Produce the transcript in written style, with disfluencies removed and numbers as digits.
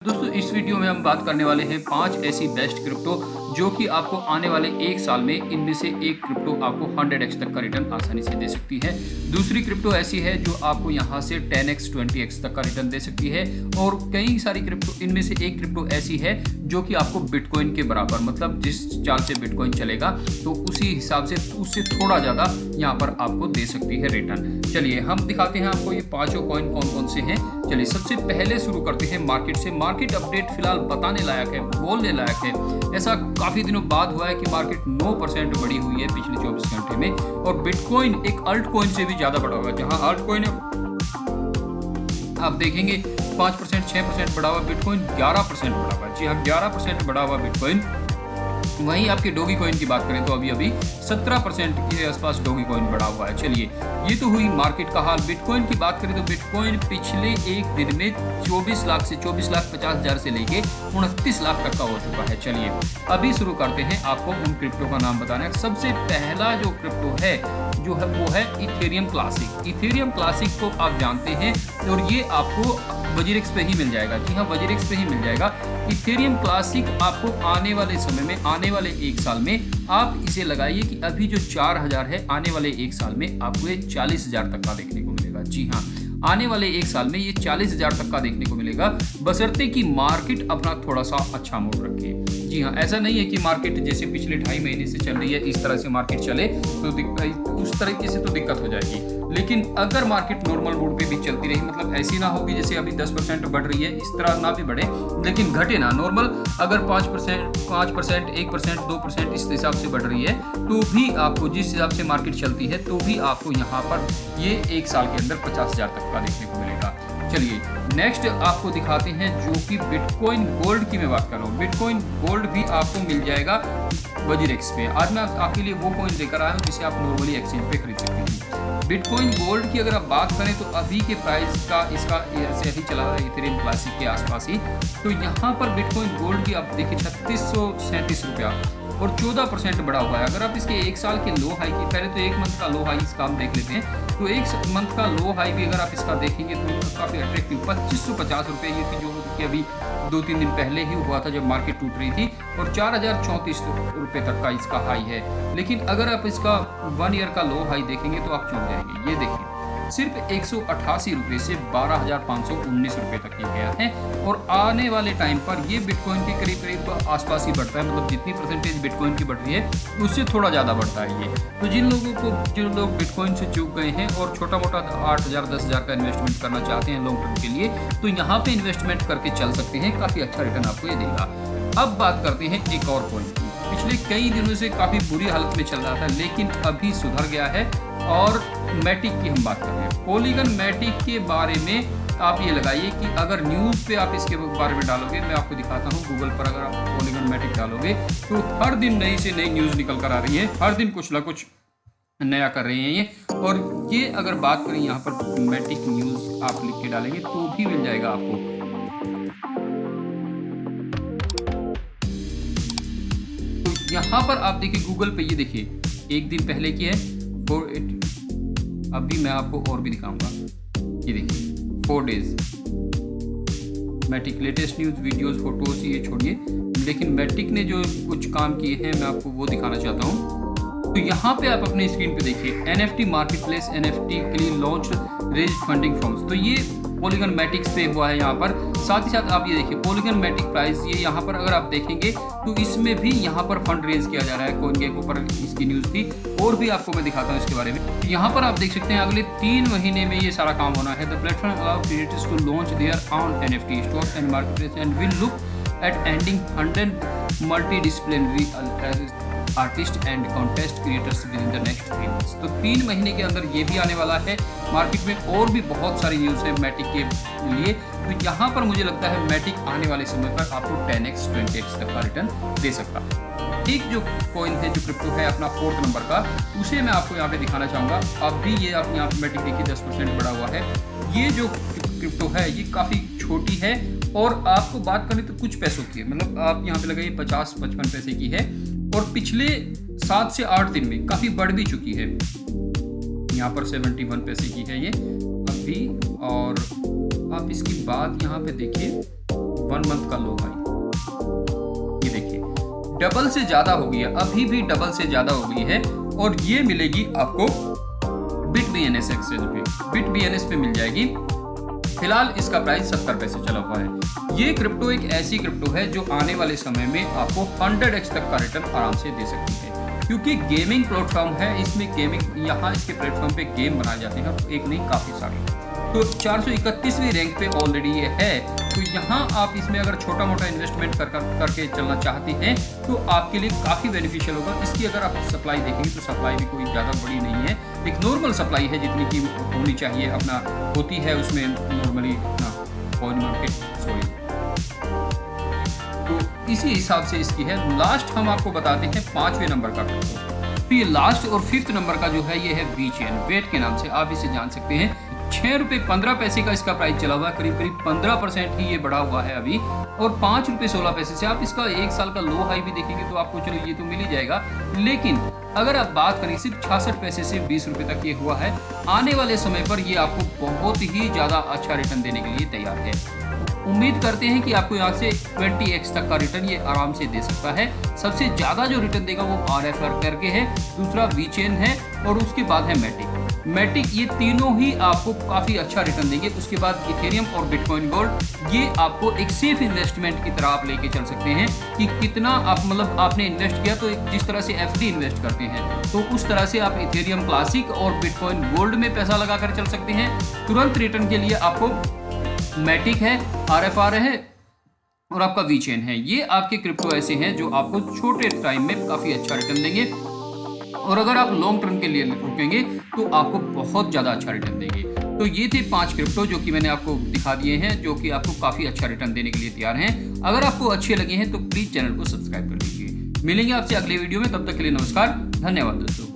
दोस्तों इस वीडियो में हम बात करने वाले हैं 5 ऐसी बेस्ट क्रिप्टो जो कि आपको आने वाले एक साल में इनमें से एक क्रिप्टो आपको 100x तक का रिटर्न आसानी से दे सकती है। दूसरी क्रिप्टो ऐसी है जो आपको यहाँ से 10x 20x तक का रिटर्न दे सकती है। और कई सारी क्रिप्टो, इनमें से एक क्रिप्टो ऐसी है जो कि आपको बिटकॉइन के बराबर, मतलब जिस चाल से बिटकॉइन चलेगा तो उसी हिसाब से उससे थोड़ा ज़्यादा यहाँ पर आपको दे सकती है रिटर्न। चलिए हम दिखाते हैं आपको ये पाँचों कॉइन कौन कौन से हैं। चलिए सबसे पहले शुरू करते हैं मार्केट से। मार्केट अपडेट फिलहाल बताने लायक है, बोलने लायक है। ऐसा काफी दिनों बाद हुआ है कि मार्केट 9% बढ़ी हुई है पिछले 24 घंटे में, और बिटकॉइन एक अल्ट कॉइन से भी ज्यादा बढ़ा हुआ है। जहां अल्ट कॉइन आप देखेंगे 5% 6% बढ़ा हुआ, बिटकॉइन 11% बढ़ा हुआ है। जी हाँ, 11% बढ़ा हुआ बिटकॉइन। वहीं आपके डोगी कॉइन की बात करें तो अभी 17% के आसपास डोगी कॉइन बढ़ा हुआ है। चलिए ये तो हुई मार्केट का हाल। बिटकॉइन की बात करें तो बिटकॉइन पिछले एक दिन में 24 लाख से 24,50,000 से लेके 29 लाख तक का हो चुका है। चलिए अभी शुरू करते हैं आपको उन क्रिप्टो का नाम बताना। सबसे पहला जो क्रिप्टो है जो है वो है इथेरियम क्लासिक। इथेरियम क्लासिक को आप जानते हैं और ये आपको वजीरेक्स पे ही मिल जाएगा। जी हाँ, वजीरेक्स पे ही मिल जाएगा। इथेरियम क्लासिक आपको आने वाले समय में, आने वाले एक साल में आप इसे लगाइए कि अभी जो 4,000 है, आने वाले एक साल में आपको ये 40,000 तक का देखने को मिलेगा। जी हाँ, आने वाले एक साल में ये 40,000 तक का देखने को मिलेगा, बशर्ते कि मार्केट अपना थोड़ा सा अच्छा मोड़ रखे। जी हाँ, ऐसा नहीं है कि मार्केट जैसे पिछले 2.5 महीने से चल रही है इस तरह से मार्केट चले तो उस तरीके से तो दिक्कत हो जाएगी। लेकिन अगर मार्केट नॉर्मल मोड पे भी चलती रही, मतलब ऐसी ना हो कि जैसे अभी 10% बढ़ रही है, इस तरह ना भी बढ़े लेकिन घटे ना, नॉर्मल अगर 5%, 1%, 2% इस हिसाब से बढ़ रही है तो भी आपको, जिस हिसाब से मार्केट चलती है तो भी आपको यहाँ पर ये एक साल के अंदर 50,000 तक का देखने को मिलेगा। चलिए नेक्स्ट आपको दिखाते हैं जो कि बिटकॉइन गोल्ड की मैं बात कर रहा हूँ। बिटकॉइन गोल्ड भी आपको मिल जाएगा वजीरेक्स पे। आज मैं आपके लिए वो कॉइन लेकर आया हूँ जिसे आप नॉर्मली एक्सचेंज पे खरीद सकते हैं। बिटकॉइन गोल्ड की अगर आप बात करें तो अभी के प्राइस का इसका ऐसे ही चला रहा है इथेरियम क्लासिक के आसपास ही। तो यहाँ पर बिटकॉइन गोल्ड की आप देखिए 3637 रुपया और 14% बढ़ा हुआ है। अगर आप इसके एक साल के लो हाई की, पहले तो एक मंथ का लो हाई इसका हम देख लेते हैं, तो एक मंथ का लो हाई भी अगर आप इसका देखेंगे तो काफ़ी अट्रैक्टिव 2550 रुपये ये थी, जो कि अभी 2-3 दिन पहले ही हुआ था जब मार्केट टूट रही थी, और 4,034 रुपये तक का इसका हाई है। लेकिन अगर आप इसका 1 ईयर का लो हाई देखेंगे तो आप चूक जाएंगे। ये देखिए सिर्फ 188 रुपये से 12,519 रुपये तक ये गया है, और आने वाले टाइम पर ये बिटकॉइन के करीब करीब आसपास ही बढ़ता है। मतलब जितनी परसेंटेज बिटकॉइन की बढ़ रही है उससे थोड़ा ज़्यादा बढ़ता है ये। तो जो लोग बिटकॉइन से चूक गए हैं और छोटा मोटा 8,000 10,000 का इन्वेस्टमेंट करना चाहते हैं लॉन्ग टर्म के लिए, तो यहाँ पे इन्वेस्टमेंट करके चल सकते हैं, काफ़ी अच्छा रिटर्न आपको ये देगा। अब बात करते हैं एक और कॉइन की। पिछले कई दिनों से काफ़ी बुरी हालत में चल रहा था लेकिन अभी सुधर गया है, और मैटिक की हम बात कर रहे हैं। पॉलीगन मैटिक के बारे में आप ये लगाइए कि अगर न्यूज़ पे आप इसके बारे में डालोगे, मैं आपको दिखाता हूँ गूगल पर, अगर आप पॉलीगन मैटिक डालोगे तो हर दिन नई से नई न्यूज़ निकल कर आ रही है, हर दिन कुछ ना कुछ नया कर रहे हैं ये। और ये अगर बात करें यहाँ पर मैटिक न्यूज़ आप लिख के डालेंगे तो भी मिल जाएगा आपको। तो यहाँ पर आप देखिए गूगल पे, ये देखिए एक दिन पहले की है, अभी मैं आपको और भी दिखाऊंगा। ये देखिए 4 डेज मैटिक लेटेस्ट न्यूज़, वीडियोस, फोटोज ये छोड़िए, लेकिन मैटिक ने जो कुछ काम किए हैं मैं आपको वो दिखाना चाहता हूँ। तो यहाँ पे आप अपने स्क्रीन पे देखिए NFT मार्केट प्लेस, NFT के लिए लॉन्च रेज फंडिंग फॉर्म्स। तो ये पॉलीगन मैटिक पे हुआ है यहाँ पर। साथ ही साथ आप ये देखिए पॉलीगन मैटिक प्राइस, ये यहाँ पर अगर आप देखेंगे तो इसमें भी यहाँ पर फंड रेज किया जा रहा है। कॉइन के ऊपर इसकी न्यूज़ थी, और भी आपको मैं दिखाता हूँ इसके बारे में। तो यहाँ पर आप देख सकते हैं अगले 3 महीने में ये सारा काम होना है। The platform allow creators to launch their own NFT store and marketplace and will look at ending 100 multidisciplinary artist and contest creators within the next 3 months. तो 3 महीने के अंदर ये भी आने वाला है मार्केट में, और भी बहुत सारी न्यूज़ है मैटिक के लिए। तो यहाँ पर मुझे लगता है मैटिक आने वाले समय पर आपको 10x 20x तक का रिटर्न दे सकता है। एक जो कॉइन है, जो क्रिप्टो है अपना 4th नंबर का, उसे मैं आपको यहाँ पे दिखाना चाहूँगा। अब भी ये आप यहाँ पे मैटिक देखिए 10% बढ़ा हुआ है। ये जो क्रिप्टो है ये काफ़ी छोटी है, और आपको बात करें तो कुछ पैसों की है, मतलब आप यहाँ पे लगाइए 50-55 पैसे की है, और पिछले 7 से 8 दिन में काफ़ी बढ़ भी चुकी है। यहाँ पर 71 पैसे की है ये अभी, और आप इसकी बात यहाँ पे देखिए 1 मंथ का लो हाई, ये देखिए डबल से ज्यादा हो गई है, अभी भी डबल से ज्यादा हो गई है। और ये मिलेगी आपको BitBNS एक्सचेंज पे, BitBNS पे मिल जाएगी। फिलहाल इसका प्राइस 70 पैसे चला हुआ है। ये क्रिप्टो एक ऐसी क्रिप्टो है जो आने वाले समय में आपको 100x तक का रिटर्न आराम से दे सकती है, क्योंकि गेमिंग प्लेटफॉर्म है। इसमें गेमिंग, यहाँ इसके प्लेटफॉर्म पे गेम बनाए जाते हैं, एक नहीं काफ़ी सारे। तो 431वीं रैंक पे ऑलरेडी ये है। तो यहाँ आप इसमें अगर छोटा मोटा इन्वेस्टमेंट करके चलना चाहते हैं तो आपके लिए काफ़ी बेनिफिशियल होगा। इसकी अगर आप सप्लाई देखेंगे तो सप्लाई भी कोई ज़्यादा बड़ी नहीं है, एक नॉर्मल सप्लाई है जितनी की होनी चाहिए अपना होती है उसमें नॉर्मली अपना कॉइन मार्केट, सॉरी। तो इसी हिसाब से इसकी है। लास्ट हम आपको बताते हैं 5वें नंबर का क्रिप्टो। तो ये लास्ट और 5th नंबर का जो है ये है VeChain, वेट के नाम से आप इसे जान सकते हैं। 6 रुपये 15 पैसे का इसका प्राइस चला हुआ है, करीब करीब 15% ही ये बढ़ा हुआ है अभी। और 5 रुपये 16 पैसे से आप इसका 1 साल का लो हाई भी देखेंगे तो आपको चलो ये तो मिल ही जाएगा। लेकिन अगर आप बात करें सिर्फ 66 पैसे से 20 रुपये तक ये हुआ है। आने वाले समय पर ये आपको बहुत ही ज़्यादा अच्छा रिटर्न देने के लिए तैयार है। उम्मीद करते हैं कि आपको यहाँ से 20x तक का रिटर्न ये आराम से दे सकता है। सबसे ज़्यादा जो रिटर्न देगा वो RFR करके है, दूसरा VeChain है और उसके बाद है मैटिक। ये तीनों ही आपको काफ़ी अच्छा रिटर्न देंगे। उसके बाद इथेरियम और बिटकॉइन गोल्ड, ये आपको एक सेफ इन्वेस्टमेंट की तरह आप लेके चल सकते हैं कि कितना आप मतलब आपने इन्वेस्ट किया तो जिस तरह से FD इन्वेस्ट करते हैं तो उस तरह से आप इथेरियम क्लासिक और बिटकॉइन गोल्ड में पैसा लगा कर चल सकते हैं। तुरंत रिटर्न के लिए आपको मैटिक है, RFR है और आपका VeChain है। ये आपके क्रिप्टो ऐसे हैं जो आपको छोटे टाइम में काफ़ी अच्छा रिटर्न देंगे, और अगर आप लॉन्ग टर्म के लिए रुकेंगे तो आपको बहुत ज़्यादा अच्छा रिटर्न देंगे। तो ये थे 5 क्रिप्टो जो कि मैंने आपको दिखा दिए हैं, जो कि आपको काफ़ी अच्छा रिटर्न देने के लिए तैयार हैं। अगर आपको अच्छे लगे हैं तो प्लीज़ चैनल को सब्सक्राइब कर लीजिए। मिलेंगे आपसे अगले वीडियो में, तब तक के लिए नमस्कार, धन्यवाद दोस्तों।